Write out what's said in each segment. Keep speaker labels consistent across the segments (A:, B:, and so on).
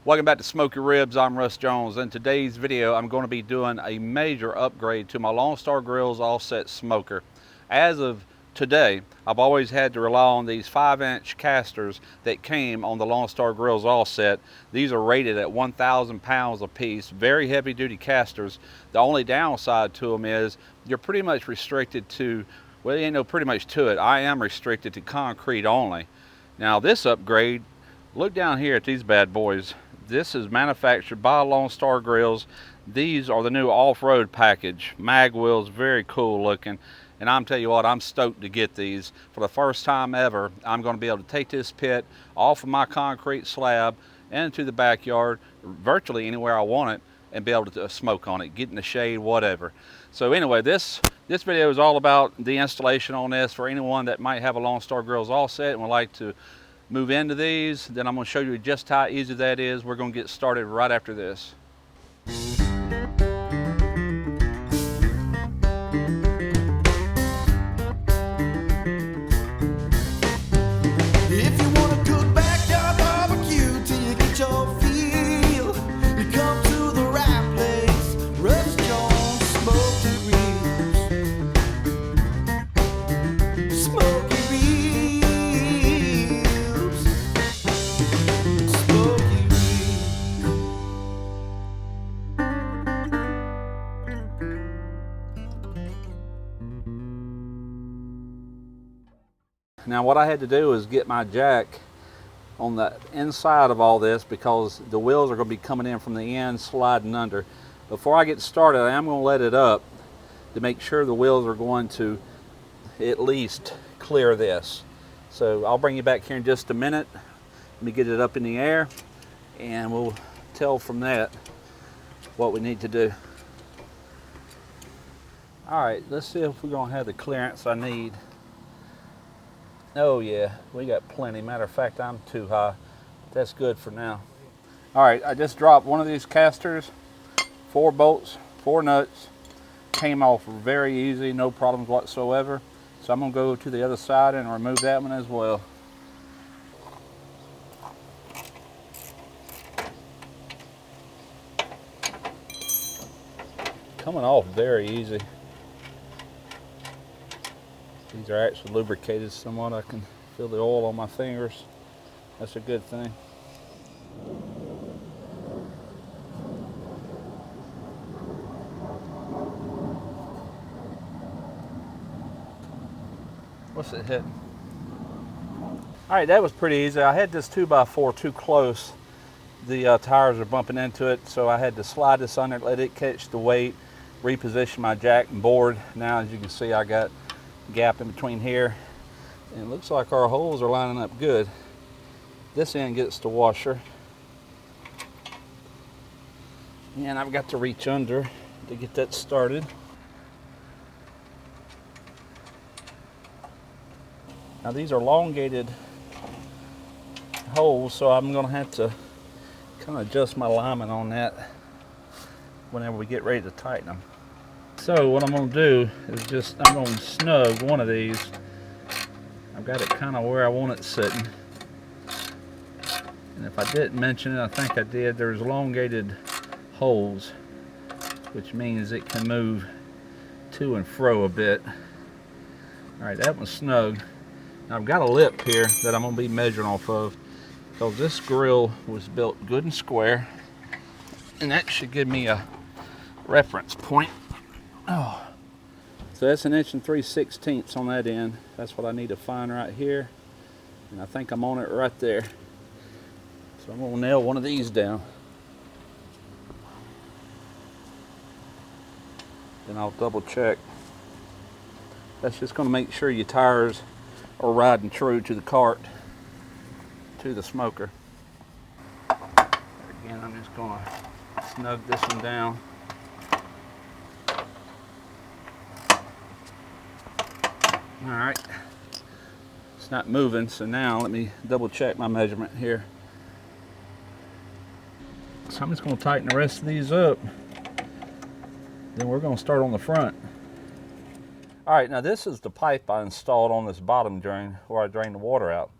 A: Welcome back to Smoky Ribs. I'm Russ Jones. In today's video, I'm going to be doing a major upgrade to my Lonestar Grillz offset smoker. As of today, I've always had to rely on these 5-inch casters that came on the Lonestar Grillz offset. These are rated at 1,000 pounds a piece, very heavy duty casters. The only downside to them is you're pretty much restricted to, well, you ain't no pretty much to it. I am restricted to concrete only. Now this upgrade, look down here at these bad boys. This is manufactured by Lonestar Grillz. These are the new off-road package. Mag wheels, very cool looking. And I'm telling you what, I'm stoked to get these. For the first time ever, I'm going to be able to take this pit off of my concrete slab into the backyard, virtually anywhere I want it, and be able to smoke on it, get in the shade, whatever. So anyway, this video is all about the installation on this for anyone that might have a Lonestar Grillz offset and would like to move into these. Then I'm going to show you just how easy that is. We're going to get started right after this. Now what I had to do is get my jack on the inside of all this because the wheels are going to be coming in from the end, sliding under. Before I get started, I am going to let it up to make sure the wheels are going to at least clear this. So I'll bring you back here in just a minute. Let me get it up in the air and we'll tell from that what we need to do. All right, let's see if we're going to have the clearance I need. Oh yeah, we got plenty. Matter of fact, I'm too high. That's good for now. All right, I just dropped one of these casters, 4 bolts, 4 nuts. Came off very easy, no problems whatsoever. So I'm gonna go to the other side and remove that one as well. Coming off very easy. These are actually lubricated somewhat. I can feel the oil on my fingers. That's a good thing. What's it hitting? All right, that was pretty easy. I had this 2x4 too close. The tires are bumping into it, so I had to slide this under, let it catch the weight, reposition my jack and board. Now, as you can see, I got gap in between here, and it looks like our holes are lining up good. This end gets the washer, and I've got to reach under to get that started. Now these are elongated holes, so I'm going to have to kind of adjust my alignment on that whenever we get ready to tighten them. So what I'm going to do is I'm going to snug one of these. I've got it kind of where I want it sitting. And if I didn't mention it, I think I did, there's elongated holes, which means it can move to and fro a bit. All right, that one's snug. Now I've got a lip here that I'm going to be measuring off of because this grill was built good and square, and that should give me a reference point. Oh, so that's 1 3/16 inches on that end. That's what I need to find right here, and I think I'm on it right there. So I'm going to nail one of these down. Then I'll double check. That's just going to make sure your tires are riding true to the cart, to the smoker. Again, I'm just going to snug this one down. All right, it's not moving, so now let me double check my measurement here. So I'm just going to tighten the rest of these up. Then we're going to start on the front. All right, now this is the pipe I installed on this bottom drain where I drain the water out.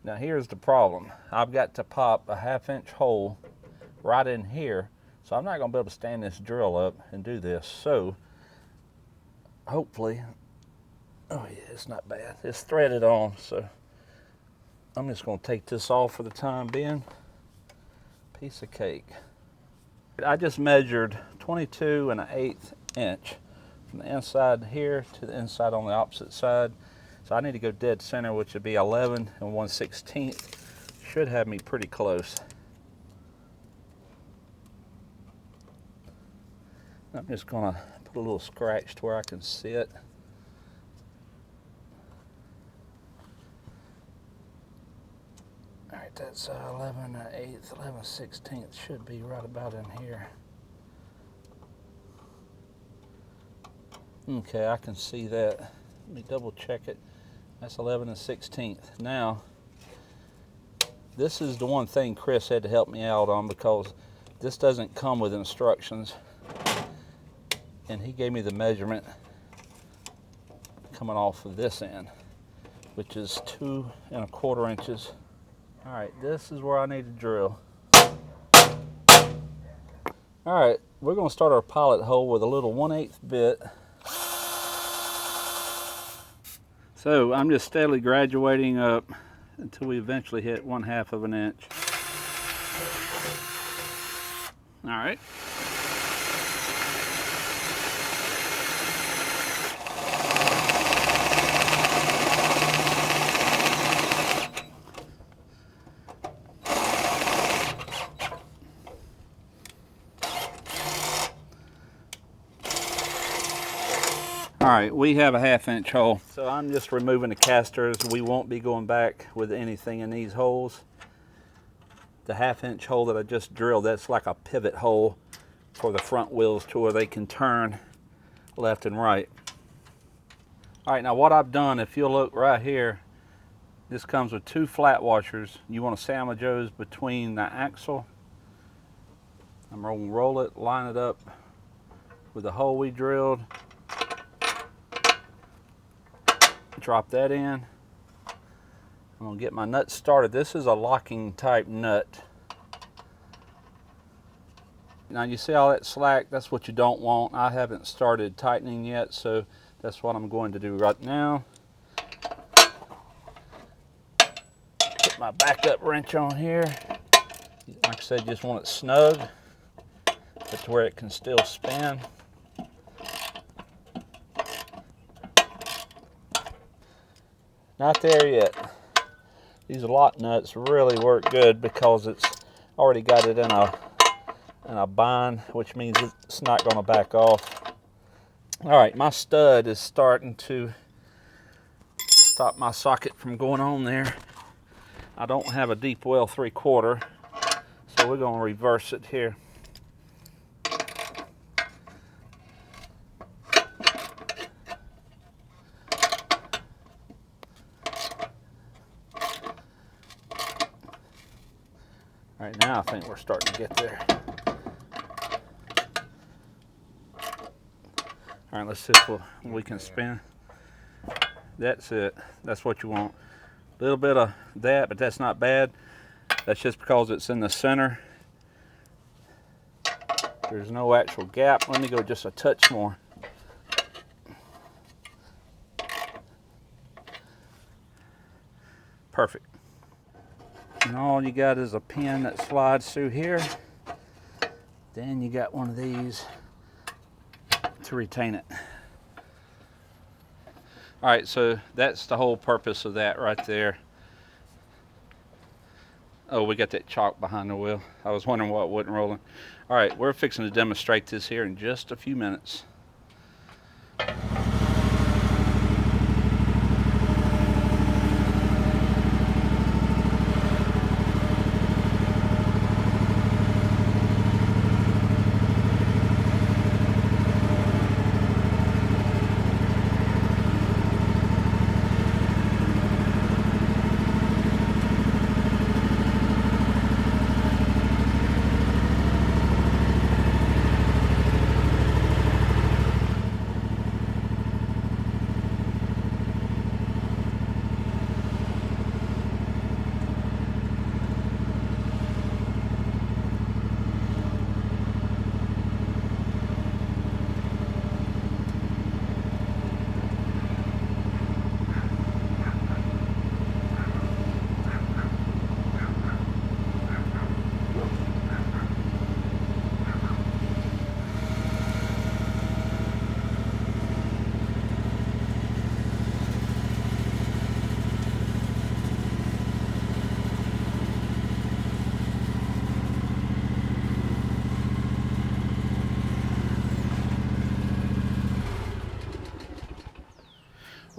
A: Now here's the problem. I've got to pop a 1/2 inch hole right in here. So I'm not gonna be able to stand this drill up and do this. So hopefully, oh yeah, it's not bad. It's threaded on, so I'm just gonna take this off for the time being. Piece of cake. I just measured 22 1/8 inch from the inside here to the inside on the opposite side. So I need to go dead center, which would be 11 1/16. Should have me pretty close. I'm just gonna put a little scratch to where I can see it. All right, that's 11 1/8, 11 1/16 should be right about in here. Okay, I can see that. Let me double check it. That's 11 1/16. Now, this is the one thing Chris had to help me out on, because this doesn't come with instructions. And he gave me the measurement coming off of this end, which is 2 1/4 inches. All right, this is where I need to drill. All right, we're gonna start our pilot hole with a little 1/8 bit. So I'm just steadily graduating up until we eventually hit 1/2 of an inch. All right. All right, we have a 1/2 inch hole. So I'm just removing the casters. We won't be going back with anything in these holes. The 1/2 inch hole that I just drilled, that's like a pivot hole for the front wheels to where they can turn left and right. All right, now what I've done, if you'll look right here, this comes with 2 flat washers. You want to sandwich those between the axle. I'm going to roll it, line it up with the hole we drilled. Drop that in. I'm gonna get my nut started. This is a locking type nut. Now you see all that slack? That's what you don't want. I haven't started tightening yet, so that's what I'm going to do right now. Put my backup wrench on here. Like I said, just want it snug, but to where it can still spin. Not there yet. These lock nuts really work good because it's already got it in a bind, which means it's not going to back off. All right, my stud is starting to stop my socket from going on there. I don't have a deep well 3/4, so we're going to reverse it here. All right, now I think we're starting to get there. All right, let's see if we can spin. That's it. That's what you want. A little bit of that, but that's not bad. That's just because it's in the center. There's no actual gap. Let me go just a touch more. Perfect. And all you got is a pin that slides through here. Then you got one of these to retain it. All right, so that's the whole purpose of that right there. Oh, we got that chalk behind the wheel. I was wondering why it wasn't rolling. All right, we're fixing to demonstrate this here in just a few minutes.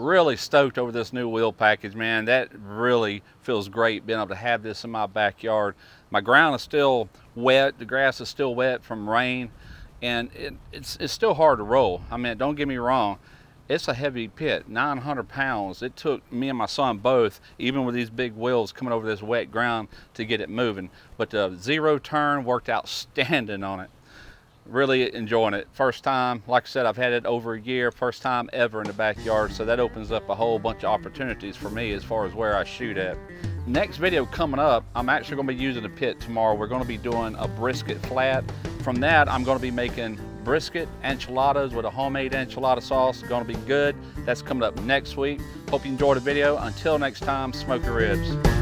A: Really stoked over this new wheel package, man. That really feels great being able to have this in my backyard. My ground is still wet, the grass is still wet from rain, and it's still hard to roll. I mean, don't get me wrong, it's a heavy pit, 900 pounds. It took me and my son both, even with these big wheels coming over this wet ground, to get it moving. But the zero turn worked outstanding on it. Really enjoying it. First time, like I said, I've had it over a year, first time ever in the backyard, so that opens up a whole bunch of opportunities for me as far as where I shoot at. Next video coming up, I'm actually going to be using the pit tomorrow. We're going to be doing a brisket flat. From that, I'm going to be making brisket enchiladas with a homemade enchilada sauce. It's going to be good. That's coming up next week. Hope you enjoyed the video. Until next time, smoke your ribs.